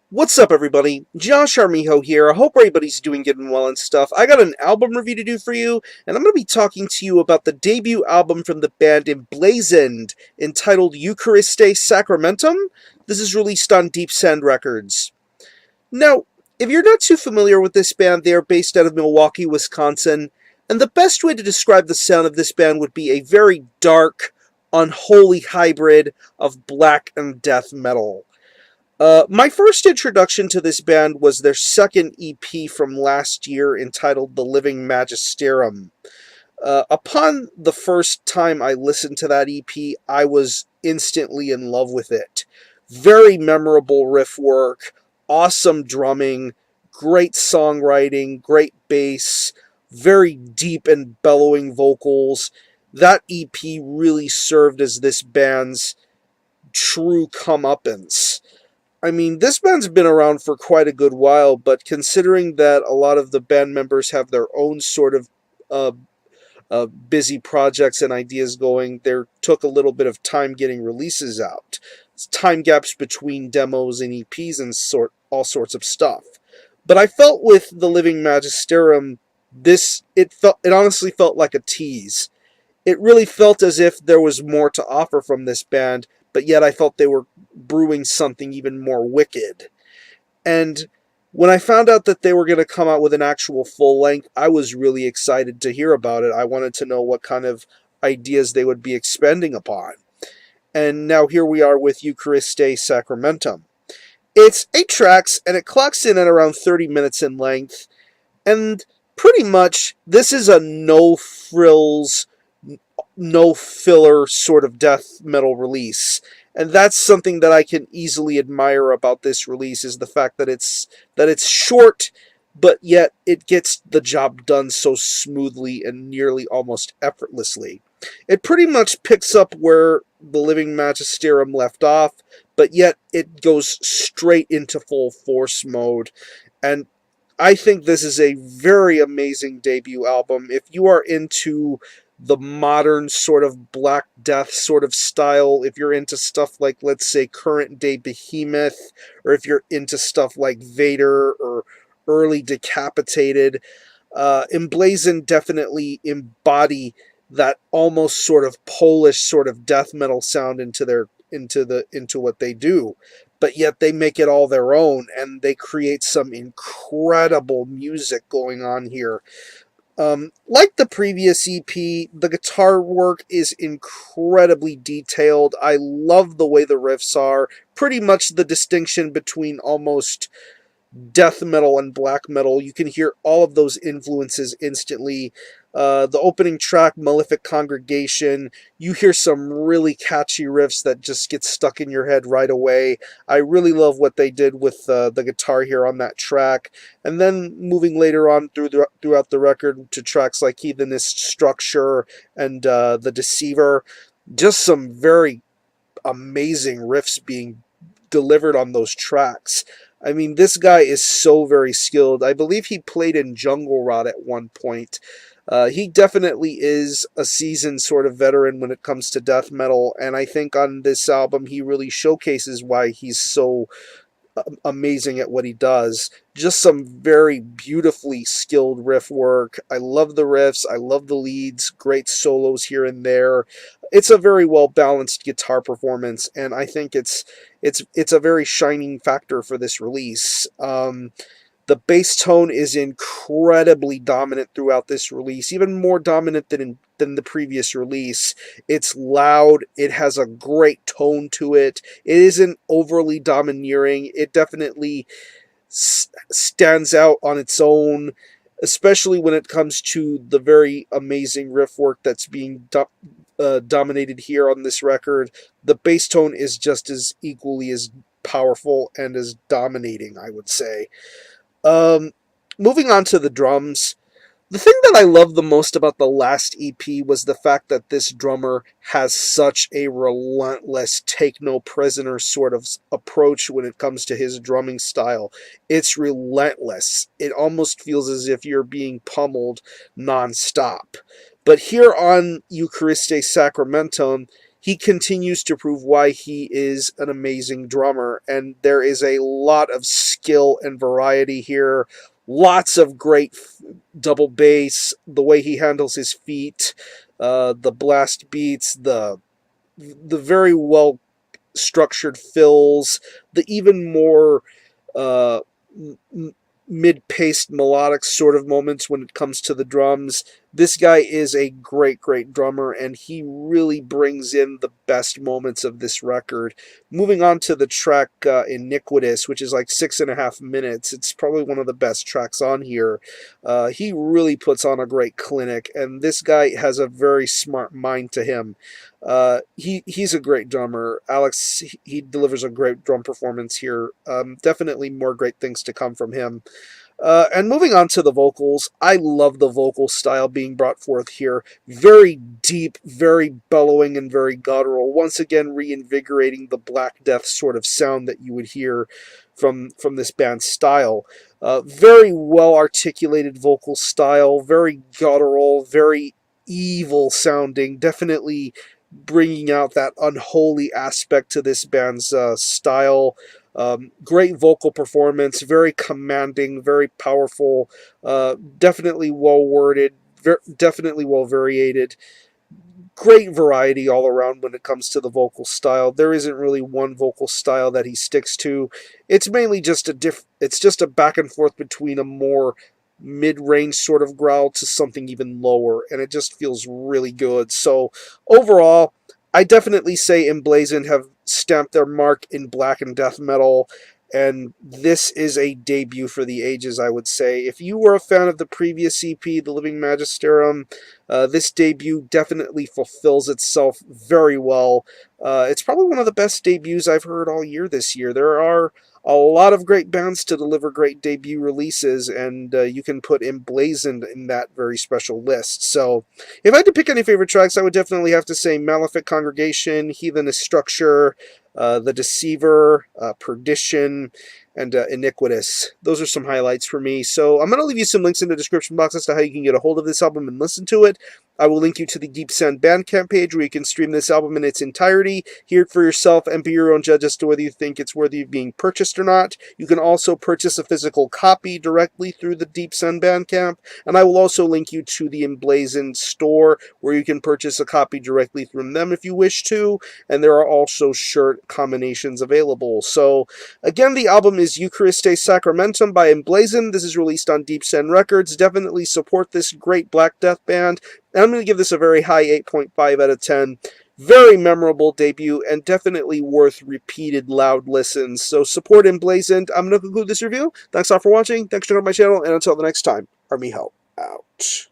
What's up, everybody? Josh Armijo here. I hope everybody's doing good and well and stuff. I got an album review to do for you, and I'm going to be talking to you about the debut album from the band Emblazoned, entitled Eucharistiae Sacramentum. This is released on Deepsend Records. Now, if you're not too familiar with this band, they are based out of Milwaukee, Wisconsin, and the best way to describe the sound of this band would be a very dark, unholy hybrid of black and death metal. My first introduction to this band was their second EP from last year entitled The Living Magisterium. Upon the first time I listened to that EP, I was instantly in love with it. Very memorable riff work, awesome drumming, great songwriting, great bass, very deep and bellowing vocals. That EP really served as this band's true comeuppance. I mean, this band's been around for quite a good while, but considering that a lot of the band members have their own sort of uh, busy projects and ideas going, there took a little bit of time getting releases out. Time gaps between demos and EPs and all sorts of stuff. But I felt with the Living Magisterium, it honestly felt like a tease. It really felt as if there was more to offer from this band, but yet I felt they were brewing something even more wicked. And when I found out that they were going to come out with an actual full length, I was really excited to hear about it. I wanted to know what kind of ideas they would be expanding upon. And now here we are with Eucharistiae Sacramentum. It's 8 tracks, and it clocks in at around 30 minutes in length. And pretty much, this is a no-frills, no filler sort of death metal release. And that's something that I can easily admire about this release, is the fact that it's short, but yet it gets the job done so smoothly and nearly almost effortlessly. It pretty much picks up where the Living Magisterium left off, but yet it goes straight into full force mode. And I think this is a very amazing debut album. If you are into the modern sort of Black Death sort of style, if you're into stuff like, let's say, current day Behemoth, or if you're into stuff like Vader or early Decapitated, Emblazoned definitely embody that almost sort of Polish sort of death metal sound into what they do. But yet they make it all their own, and they create some incredible music going on here. Like the previous EP, the guitar work is incredibly detailed. I love the way the riffs are. Pretty much the distinction between almost death metal and black metal. You can hear all of those influences instantly. The opening track, Malefic Congregation, you hear some really catchy riffs that just get stuck in your head right away. I really love what they did with the guitar here on that track. And then moving later on throughout the record to tracks like Heathenist Structure and The Deceiver, just some very amazing riffs being delivered on those tracks. I mean, this guy is so very skilled. I believe he played in Jungle Rot at one point. He definitely is a seasoned sort of veteran when it comes to death metal, and I think on this album he really showcases why he's so amazing at what he does. Just some very beautifully skilled riff work. I love the riffs, I love the leads, great solos here and there. It's a very well balanced guitar performance, and I think it's a very shining factor for this release. The bass tone is incredibly dominant throughout this release, even more dominant than the previous release. It's loud, it has a great tone to it, it isn't overly domineering, it definitely stands out on its own, especially when it comes to the very amazing riff work that's being dominated here on this record. The bass tone is just as equally as powerful and as dominating, I would say. Um, Moving on to the drums, the thing that I love the most about the last EP was the fact that this drummer has such a relentless, take no prisoner sort of approach when it comes to his drumming style. It's relentless. It almost feels as if you're being pummeled nonstop. But here on Eucharistiae Sacramentum, he continues to prove why he is an amazing drummer. And there is a lot of skill and variety here. Lots of great double bass, the way he handles his feet, the blast beats, the very well structured fills, the even more uh, mid-paced melodic sort of moments when it comes to the drums. This guy is a great, great drummer, and he really brings in the best moments of this record. Moving on to the track Iniquitous, which is like 6.5 minutes. It's probably one of the best tracks on here. He really puts on a great clinic, and this guy has a very smart mind to him. He's a great drummer. Alex, he delivers a great drum performance here. Definitely more great things to come from him. And moving on to the vocals, I love the vocal style being brought forth here. Very deep, very bellowing, and very guttural. Once again, reinvigorating the Black Death sort of sound that you would hear from this band's style. Very well articulated vocal style, very guttural, very evil sounding. Definitely bringing out that unholy aspect to this band's style. Great vocal performance, very commanding, very powerful, definitely well worded, definitely well variated. Great variety all around when it comes to the vocal style. There isn't really one vocal style that he sticks to. It's mainly just it's just a back and forth between a more mid-range sort of growl to something even lower, and it just feels really good. So overall, I definitely say Emblazoned have stamped their mark in black and death metal, and this is a debut for the ages, I would say. If you were a fan of the previous EP, The Living Magisterium, this debut definitely fulfills itself very well. It's probably one of the best debuts I've heard all year this year. There are a lot of great bands to deliver great debut releases, and you can put Emblazoned in that very special list. So, if I had to pick any favorite tracks, I would definitely have to say Malefic Congregation, Heathenist Structure, The Deceiver, Perdition, and Iniquitous. Those are some highlights for me. So I'm going to leave you some links in the description box as to how you can get a hold of this album and listen to it. I will link you to the Deepsend Bandcamp page where you can stream this album in its entirety, hear it for yourself, and be your own judge as to whether you think it's worthy of being purchased or not. You can also purchase a physical copy directly through the Deepsend Bandcamp, and I will also link you to the Emblazoned store where you can purchase a copy directly from them if you wish to, and there are also shirt combinations available. So, again, the album is Eucharistiae Sacramentum by Emblazoned. This is released on Deepsend Records. Definitely support this great Black Death band. And I'm going to give this a very high 8.5 out of 10. Very memorable debut and definitely worth repeated loud listens. So support Emblazoned. I'm going to conclude this review. Thanks all for watching. Thanks for checking out my channel. And until the next time, Army Help out.